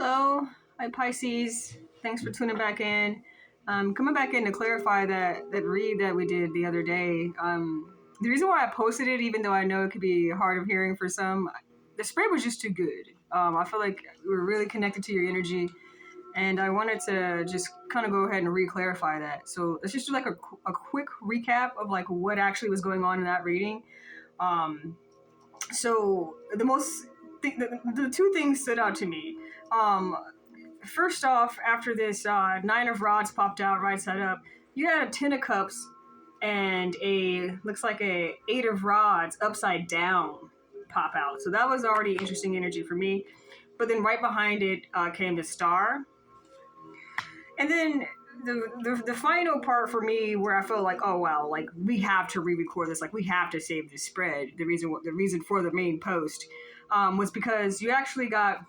Hello, hi Pisces. Thanks for tuning back in. Coming back in to clarify that read that we did the other day. The reason why I posted it, even though I know it could be hard of hearing for some, the spread was just too good. I feel like we were really connected to your energy, and I wanted to just kind of go ahead and re-clarify that. So let's just do like a quick recap of like what actually was going on in that reading. So the two things stood out to me. First off, after this nine of rods popped out right side up, you had a 10 of cups and looks like a 8 of rods upside down pop out. So that was already interesting energy for me. But then right behind it came the star. And then the final part for me where I felt like, oh wow, like we have to re-record this, like we have to save this spread. The reason for the main post was because you actually got,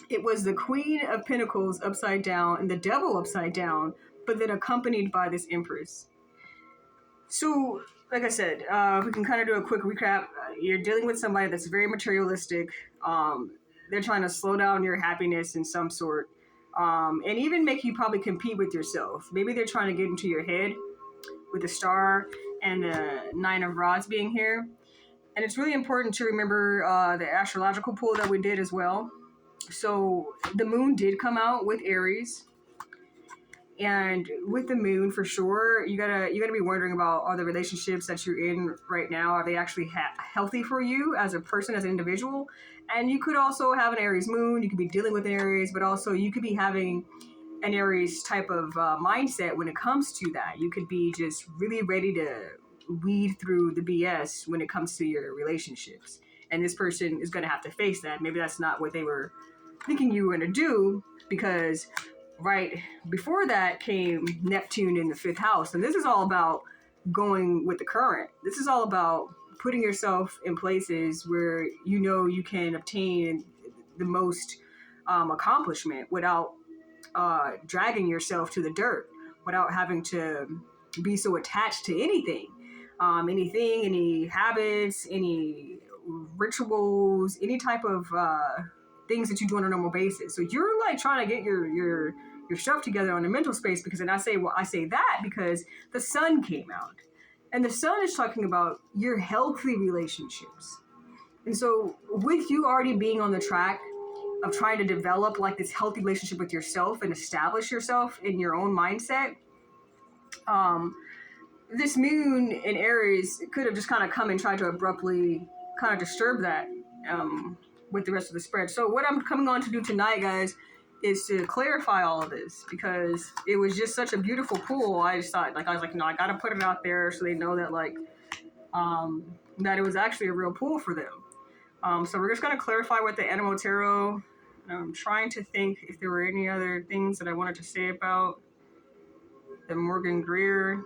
it was the Queen of Pentacles upside down and the Devil upside down, but then accompanied by this Empress. So, like I said, we can kind of do a quick recap. You're dealing with somebody that's very materialistic. They're trying to slow down your happiness in some sort. And even make you probably compete with yourself. Maybe they're trying to get into your head with the star and the 9 of rods being here. And it's really important to remember the astrological pool that we did as well. So the moon did come out with Aries. And with the moon, for sure, you gotta be wondering about, are the relationships that you're in right now, are they actually healthy for you as a person, as an individual? And you could also have an Aries moon. You could be dealing with an Aries, but also you could be having an Aries type of mindset when it comes to that. You could be just really ready to weed through the BS when it comes to your relationships. And this person is going to have to face that. Maybe that's not what they were thinking you were going to do, because right before that came Neptune in the 5th house. And this is all about going with the current. This is all about putting yourself in places where you know you can obtain the most accomplishment without dragging yourself to the dirt, without having to be so attached to anything, any habits, any rituals, any type of things that you do on a normal basis. So you're like trying to get your stuff together on the mental space, because, and I say that because the sun came out. And the sun is talking about your healthy relationships. And so with you already being on the track of trying to develop like this healthy relationship with yourself and establish yourself in your own mindset, this moon in Aries could have just kind of come and tried to abruptly kind of disturb that with the rest of the spread. So what I'm coming on to do tonight, guys, is to clarify all of this, because it was just such a beautiful pool. I just thought, I got to put it out there so they know that, that it was actually a real pool for them. So we're just going to clarify with the Animal Tarot. I'm trying to think if there were any other things that I wanted to say about the Morgan Greer.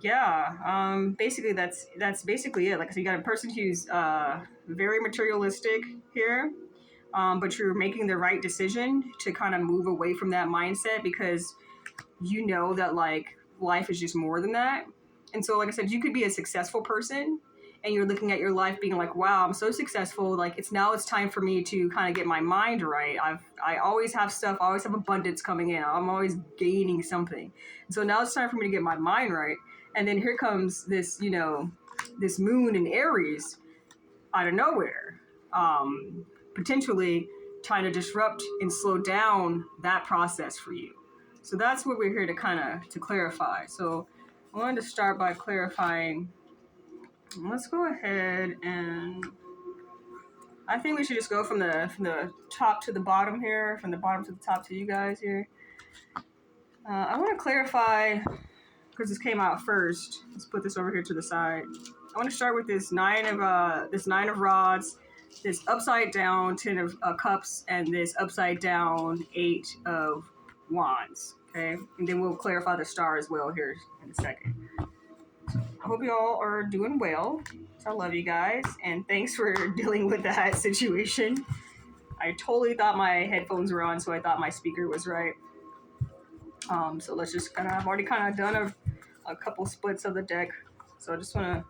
Yeah, basically that's basically it. Like I said, you got a person who's very materialistic here. But you're making the right decision to kind of move away from that mindset, because you know that like life is just more than that. And so, like I said, you could be a successful person and you're looking at your life being like, wow, I'm so successful. Like it's time for me to kind of get my mind right. I always have stuff. I always have abundance coming in. I'm always gaining something. And so now it's time for me to get my mind right. And then here comes this, this moon in Aries out of nowhere. Potentially trying to disrupt and slow down that process for you. So that's what we're here to clarify. So I wanted to start by clarifying. Let's go ahead, and I think we should just go from the top to the bottom here, from the bottom to the top to you guys here. I want to clarify, because this came out first. Let's put this over here to the side. I want to start with this nine of rods, this upside down 10 of cups, and this upside down 8 of wands. Okay, and then we'll clarify the star as well here in a second. So I hope you all are doing well. So I love you guys, and thanks for dealing with that situation. I totally thought my headphones were on, so I thought my speaker was right. So let's just I've already done a couple splits of the deck. So I just want to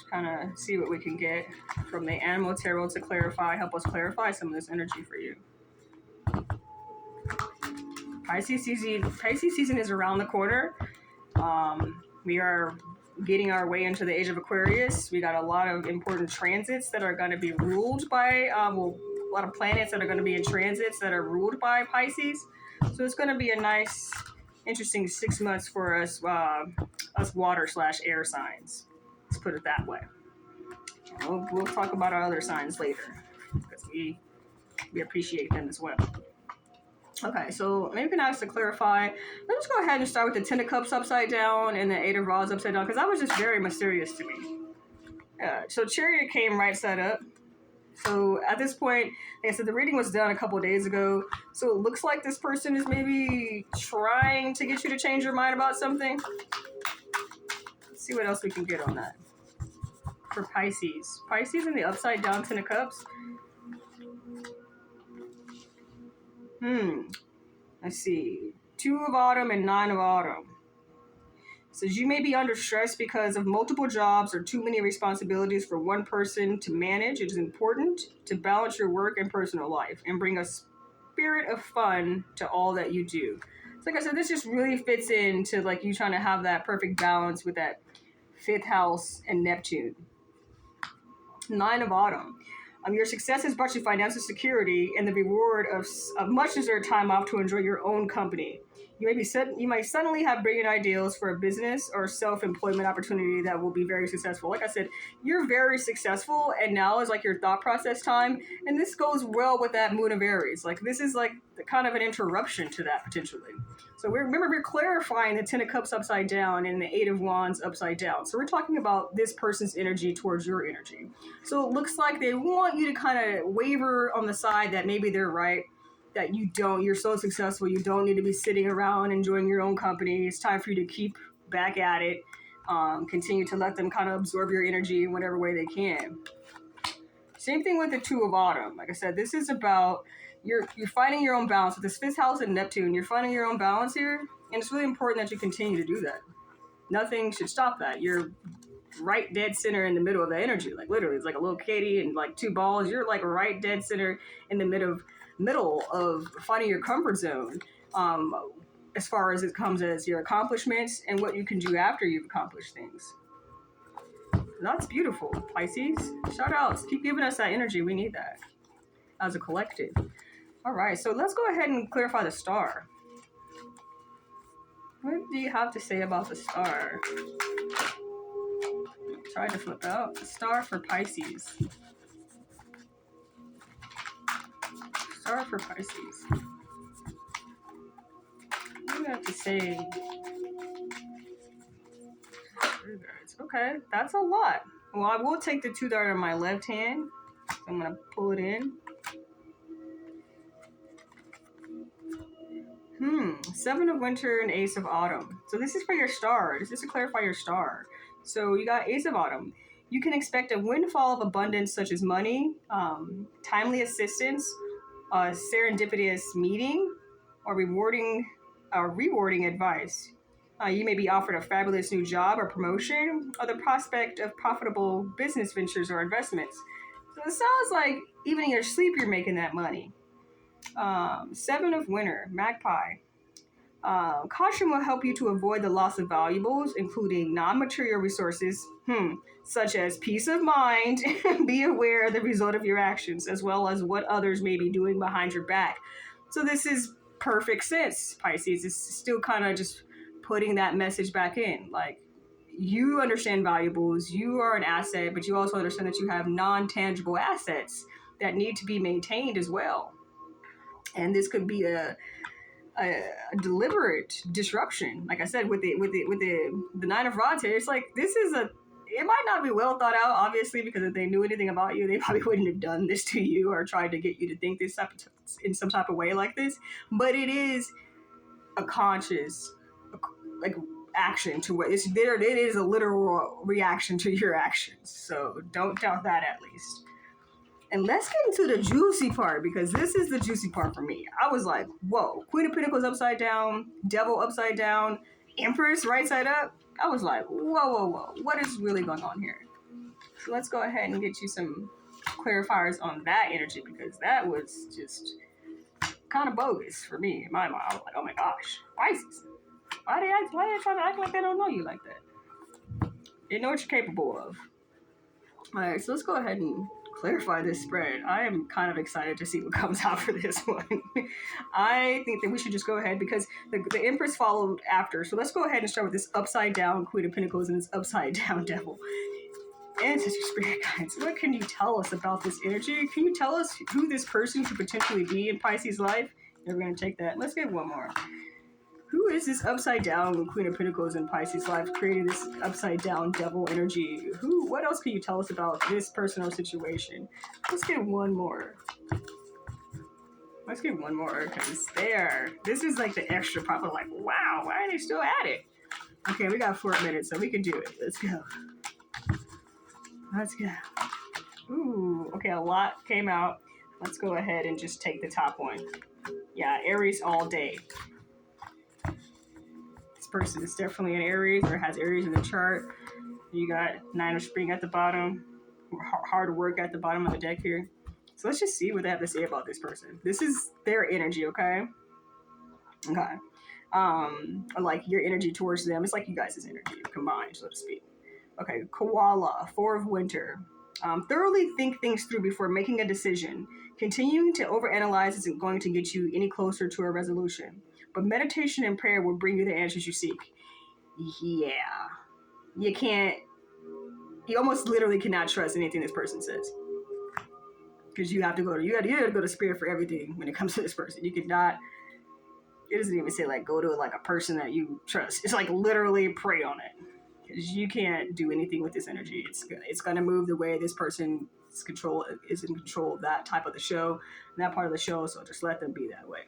kind of see what we can get from the animal tarot to help us clarify some of this energy for you. Pisces season is around the corner. We are getting our way into the age of Aquarius. We got a lot of important transits that are going to be ruled by, a lot of planets that are going to be in transits that are ruled by Pisces. So it's going to be a nice, interesting 6 months for us water/air signs. Let's put it that way. We'll talk about our other signs later because we appreciate them as well. Okay, so maybe you can ask to clarify. Let's go ahead and start with the Ten of Cups upside down and the Eight of Rods upside down, because that was just very mysterious to me. So Chariot came right side up. So at this point, like I said, the reading was done a couple of days ago. So it looks like this person is maybe trying to get you to change your mind about something. Let's see what else we can get on that. For Pisces. Pisces in the upside down Ten of Cups. Let's see. 2 of Autumn and 9 of Autumn. Says you may be under stress because of multiple jobs or too many responsibilities for one person to manage. It is important to balance your work and personal life and bring a spirit of fun to all that you do. So like I said, this just really fits into like you trying to have that perfect balance with that 5th house and Neptune. 9 of Autumn. Your success has brought you financial security and the reward of much deserved time off to enjoy your own company. You might suddenly have brilliant ideas for a business or self-employment opportunity that will be very successful. Like I said, you're very successful, and now is like your thought process time. And this goes well with that Moon of Aries. Like this is like kind of an interruption to that potentially. So we're clarifying the Ten of Cups upside down and the Eight of Wands upside down. So we're talking about this person's energy towards your energy. So it looks like they want you to kind of waver on the side that maybe they're right, that you don't. You're so successful, you don't need to be sitting around enjoying your own company. It's time for you to keep back at it. Continue to let them kind of absorb your energy in whatever way they can. Same thing with the 2 of Autumn. Like I said, this is about you're finding your own balance. With this 5th house and Neptune, you're finding your own balance here. And it's really important that you continue to do that. Nothing should stop that. You're right dead center in the middle of the energy. Like literally, it's like a little kitty and like 2 balls. You're like right dead center in the middle of finding your comfort zone. As far as it comes as your accomplishments and what you can do after you've accomplished things. That's beautiful, Pisces. Shout outs. Keep giving us that energy. We need that as a collective. All right, so let's go ahead and clarify the star. What do you have to say about the star? Try to flip out. The star for Pisces. Star for Pisces. What do you have to say? Okay, that's a lot. Well, I will take the 2 that are in my left hand. So I'm going to pull it in. 7 of Winter and Ace of Autumn. So this is for your star. This is to clarify your star. So you got Ace of Autumn. You can expect a windfall of abundance such as money, timely assistance, a serendipitous meeting, or rewarding advice. You may be offered a fabulous new job or promotion, or the prospect of profitable business ventures or investments. So it sounds like even in your sleep, you're making that money. 7 of Winter, Magpie. Caution will help you to avoid the loss of valuables, including non-material resources, such as peace of mind. Be aware of the result of your actions, as well as what others may be doing behind your back. So this is perfect sense, Pisces. It's still kind of just putting that message back in. Like, you understand valuables, you are an asset, but you also understand that you have non-tangible assets that need to be maintained as well. And this could be a deliberate disruption. Like I said, with the 9 of Rods here, it's like it might not be well thought out, obviously, because if they knew anything about you, they probably wouldn't have done this to you or tried to get you to think this in some type of way like this. But it is a conscious, like, action to what it's there. It is a literal reaction to your actions. So don't doubt that, at least. And let's get into the juicy part, because this is the juicy part for me. I was like, whoa, Queen of Pentacles upside down, Devil upside down, Empress right side up. I was like, whoa. What is really going on here? So let's go ahead and get you some clarifiers on that energy, because that was just kind of bogus for me in my mind. I was like, oh my gosh, Pisces. Why they trying to act like they don't know you like that? They know what you're capable of. All right, so let's go ahead and clarify this spread. I am kind of excited to see what comes out for this one. I think that we should just go ahead, because the Empress followed after. So let's go ahead and start with this upside down Queen of Pentacles and this upside down Devil. Ancestor spirit guides, what can you tell us about this energy? Can you tell us who this person could potentially be in Pisces' life? And we're going to take that. Let's get one more. Who is this upside down Queen of Pentacles in Pisces' life, creating this upside down Devil energy? What else can you tell us about this person or situation? Let's get one more. Let's get one more, because this is like the extra pop. Like, wow, why are they still at it? Okay, we got 4 minutes, so we can do it. Let's go. Let's go. Ooh, okay, a lot came out. Let's go ahead and just take the top one. Yeah, Aries all day. This person is definitely an Aries, or has Aries in the chart. You got 9 of Spring at the bottom. Hard work at the bottom of the deck here. So let's just see what they have to say about this person. This is their energy, okay? Okay. Like your energy towards them. It's like you guys' energy combined, so to speak. Okay, Koala, 4 of Winter. Thoroughly think things through before making a decision. Continuing to overanalyze isn't going to get you any closer to a resolution. But meditation and prayer will bring you the answers you seek. Yeah. You almost literally cannot trust anything this person says. Because you have to go to spirit for everything when it comes to this person. You cannot, it doesn't even say like go to like a person that you trust. It's like literally pray on it. Because you can't do anything with this energy. It's going to move the way this person is in control of that type of the show, that part of the show, so just let them be that way.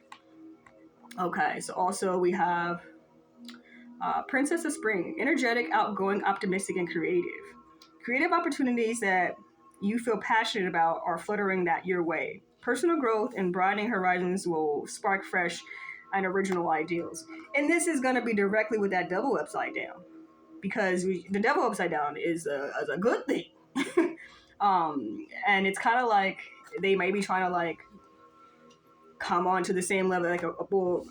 Okay, so also we have Princess of Spring, energetic, outgoing, optimistic, and creative. Creative opportunities that you feel passionate about are fluttering that your way. Personal growth and broadening horizons will spark fresh and original ideals. And this is going to be directly with that Devil upside down. Because the Devil upside down is a good thing. And it's kind of like they may be trying to like come onto the same level, like well,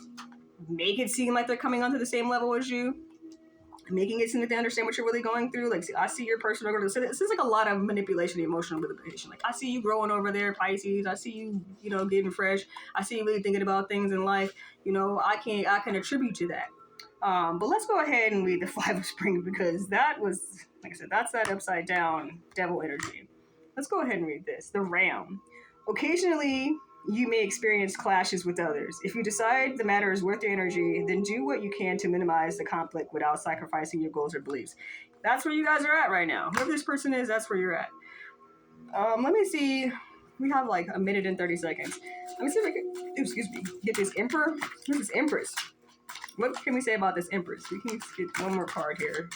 make it seem like they're coming onto the same level as you, making it seem that they understand what you're really going through. Like, I see your personal growth. So this is like a lot of manipulation, emotional manipulation. Like, I see you growing over there, Pisces. I see you, getting fresh. I see you really thinking about things in life. I can attribute to that. But let's go ahead and read the 5 of Spring, because that was, like I said, that's that upside down Devil energy. Let's go ahead and read this. The Ram. Occasionally, you may experience clashes with others. If you decide the matter is worth your energy, then do what you can to minimize the conflict without sacrificing your goals or beliefs. That's where you guys are at right now. Whoever this person is, that's where you're at. Let me see. We have like 1 minute and 30 seconds. Let me see if I can, get this Emperor. This is Empress. What can we say about this Empress? We can get one more card here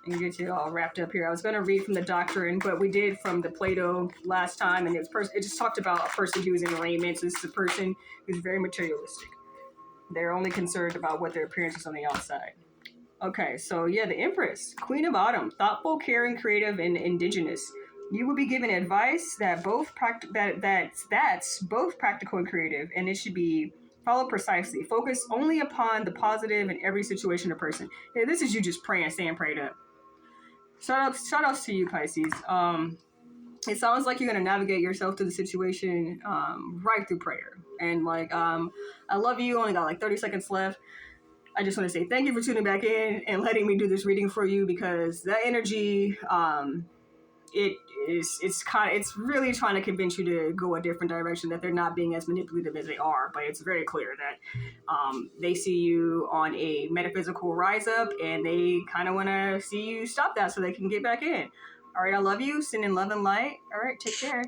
and get you all wrapped up here. I was going to read from the Doctrine, but we did from the Plato last time, and it just talked about a person who is in arraignment. So this is a person who's very materialistic. They're only concerned about what their appearance is on the outside. Okay, so yeah, the Empress, Queen of Autumn, thoughtful, caring, creative, and indigenous. You will be given advice that's both practical and creative, and it should be followed precisely. Focus only upon the positive in every situation or person. Yeah, this is you just praying, staying prayed up. Shout outs to you, Pisces. It sounds like you're gonna navigate yourself through the situation right through prayer. And I love you. Only got like 30 seconds left. I just want to say thank you for tuning back in and letting me do this reading for you, because that energy, it's really trying to convince you to go a different direction, that they're not being as manipulative as they are. But it's very clear that they see you on a metaphysical rise up, and they kind of want to see you stop that so they can get back in. All right, I love you. Send in love and light. All right, take care.